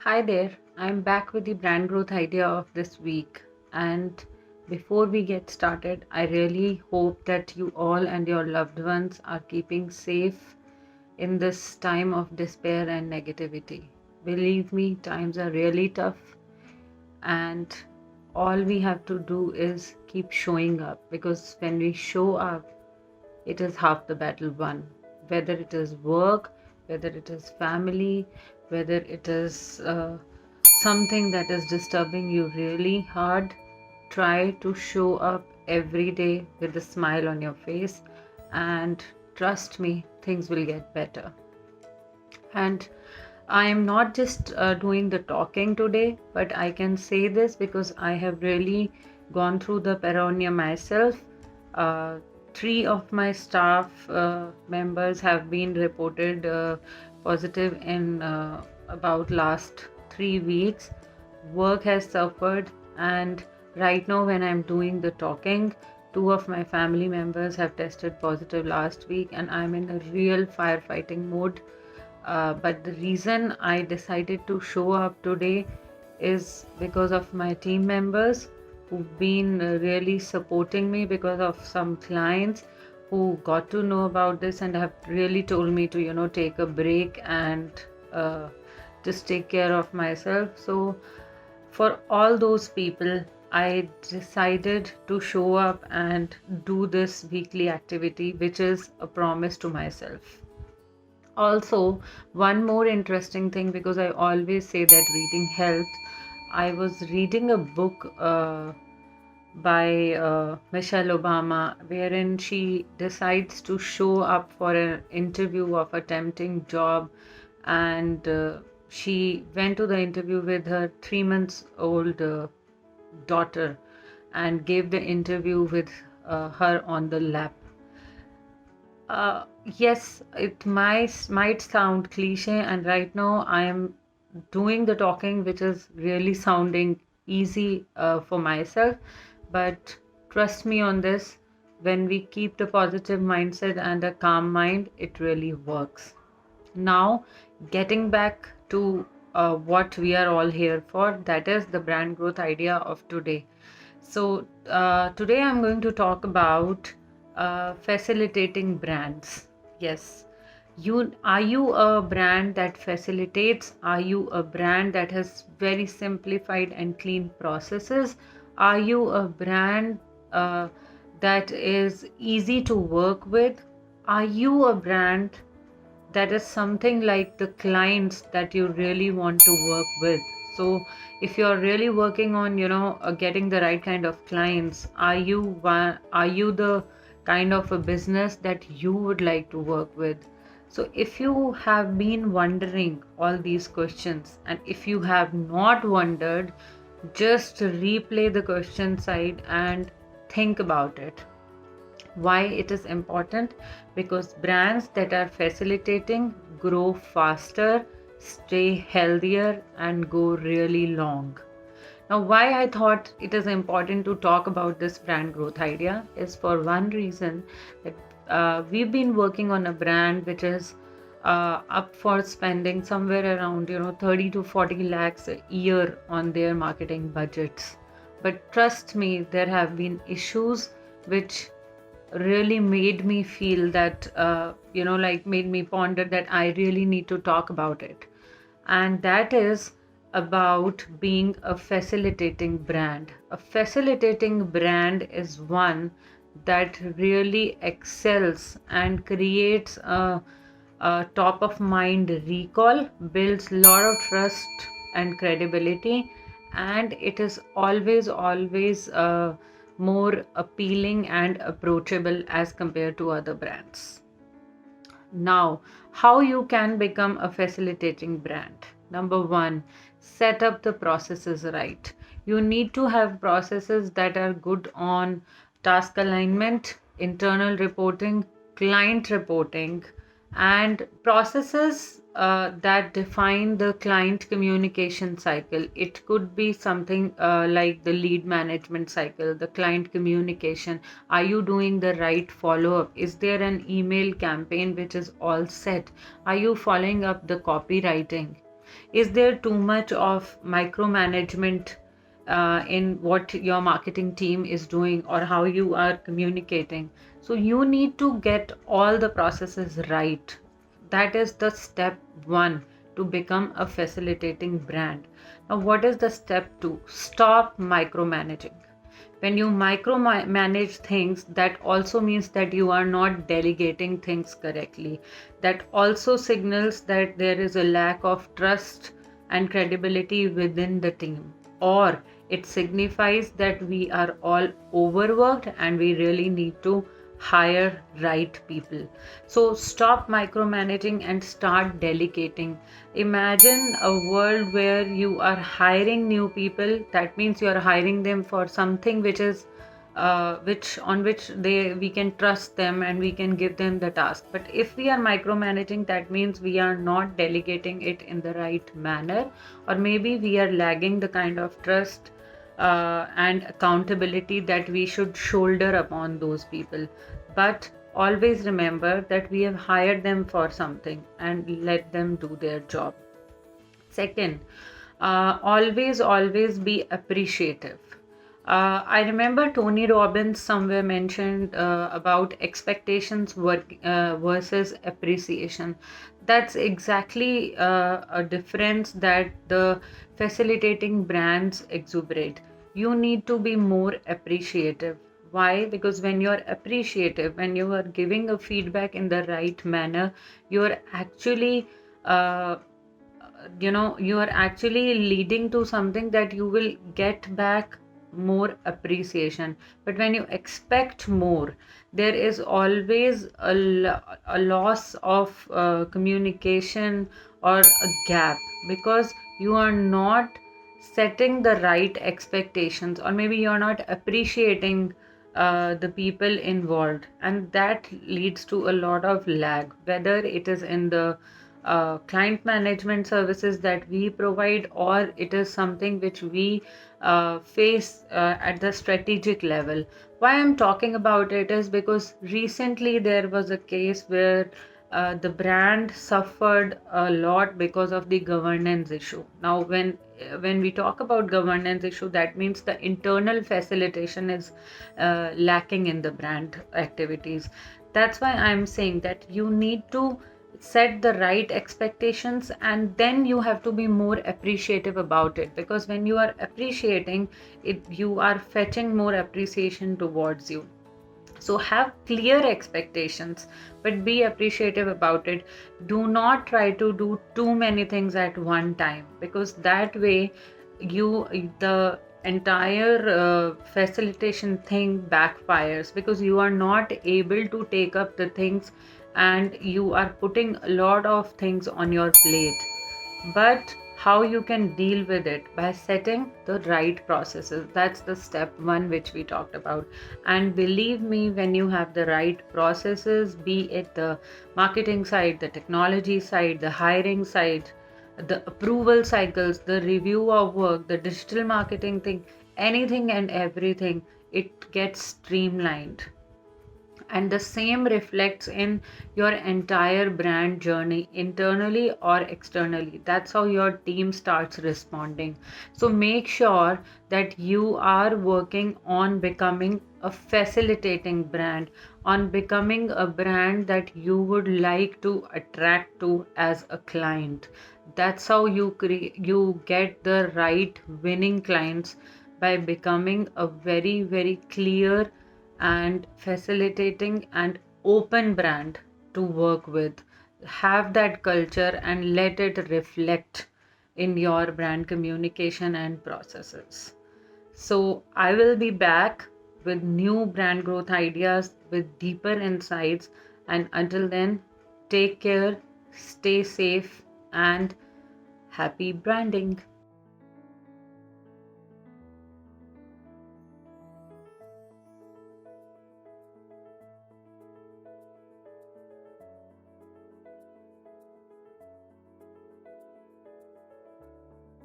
Hi there, I'm back with the brand growth idea of this week. And before we get started, I really hope that you all and your loved ones are keeping safe in this time of despair and negativity. Believe me, times are really tough, and all we have to do is keep showing up because when we show up, it is half the battle won. Whether it is work, whether it is family, whether it is something that is disturbing you really hard, try to show up every day with a smile on your face, and trust me, things will get better. And I am not just doing the talking today, but I can say this because I have really gone through the peronia myself. Uh, Three of my staff members have been reported positive in about last 3 weeks. Work has suffered, and right now, when I'm doing the talking, two of my family members have tested positive last week, and I'm in a real firefighting mode. But the reason I decided to show up today is because of my team members who've been really supporting me because of some clients who got to know about this and have really told me to, take a break and uh, just take care of myself. So, for all those people, I decided to show up and do this weekly activity, which is a promise to myself. Also, one more interesting thing, because I always say that reading helps. I was reading a book by Michelle Obama, wherein she decides to show up for an interview of a tempting job, and she went to the interview with her 3 months old daughter and gave the interview with her on the lap. Yes, it might sound cliche, and right now I am doing the talking, which is really sounding easy for myself. But trust me on this, when we keep the positive mindset and a calm mind, it really works. Now, getting back to what we are all here for, that is the brand growth idea of today. So, today I'm going to talk about facilitating brands. Yes. Are you a brand that facilitates? Are you a brand that has very simplified and clean processes? Are you a brand uh, that is easy to work with? Are you a brand that is something like the clients that you really want to work with? So if you're really working on getting the right kind of clients, are you the kind of a business that you would like to work with? So if you have been wondering all these questions, and if you have not wondered, just replay the question side and think about it. Why it is important? Because brands that are facilitating grow faster, stay healthier, and go really long. Now, why I thought it is important to talk about this brand growth idea is for one reason, that we've been working on a brand which is up for spending somewhere around 30 to 40 lakhs a year on their marketing budgets. But trust me, there have been issues which really made me feel that made me ponder that I really need to talk about it. And that is about being a facilitating brand. A facilitating brand is one that really excels and creates a top of mind recall, builds a lot of trust and credibility, and it is always more appealing and approachable as compared to other brands. Now, how you can become a facilitating brand? Number one, set up the processes right. You need to have processes that are good on task alignment, internal reporting, client reporting, and processes that define the client communication cycle. It could be something like the lead management cycle, the client communication. Are you doing the right follow up? Is there an email campaign which is all set? Are you following up the copywriting? Is there too much of micromanagement in what your marketing team is doing or how you are communicating? So you need to get all the processes right. That is the step one to become a facilitating brand. Now, what is the step two? Stop micromanaging. When you micromanage things, that also means that you are not delegating things correctly. That also signals that there is a lack of trust and credibility within the team, or it signifies that we are all overworked and we really need to hire right people. So stop micromanaging and start delegating. Imagine a world where you are hiring new people. That means you are hiring them for something which is which they we can trust them and we can give them the task. But if we are micromanaging, that means we are not delegating it in the right manner, or maybe we are lagging the kind of trust and accountability that we should shoulder upon those people. But always remember that we have hired them for something and let them do their job. Second, always be appreciative. I remember Tony Robbins somewhere mentioned about expectations versus appreciation. That's exactly a difference that the facilitating brands exuberate. You need to be more appreciative. Why? Because when you're appreciative, when you are giving a feedback in the right manner, you're actually you are actually leading to something that you will get back more appreciation. But when you expect more, there is always a loss of communication or a gap, because you are not setting the right expectations, or maybe you're not appreciating the people involved, and that leads to a lot of lag, whether it is in the client management services that we provide, or it is something which we face at the strategic level. Why I'm talking about it is because recently there was a case where the brand suffered a lot because of the governance issue. Now, when we talk about governance issue, that means the internal facilitation is lacking in the brand activities. That's why I'm saying that you need to set the right expectations, and then you have to be more appreciative about it, because when you are appreciating it, you are fetching more appreciation towards you. So have clear expectations, but be appreciative about it. Do not try to do too many things at one time, because that way you the entire facilitation thing backfires, because you are not able to take up the things and you are putting a lot of things on your plate. But how you can deal with it? By setting the right processes. That's the step one which we talked about. And believe me, when you have the right processes, be it the marketing side, the technology side, the hiring side, the approval cycles, the review of work, the digital marketing thing, anything and everything, it gets streamlined. And the same reflects in your entire brand journey, internally or externally. That's how your team starts responding. So make sure that you are working on becoming a facilitating brand, on becoming a brand that you would like to attract to as a client. That's how you get the right winning clients, by becoming a very clear and facilitating and open brand to work with. Have that culture and let it reflect in your brand communication and processes. So I will be back with new brand growth ideas with deeper insights, and until then, take care, stay safe, and happy branding.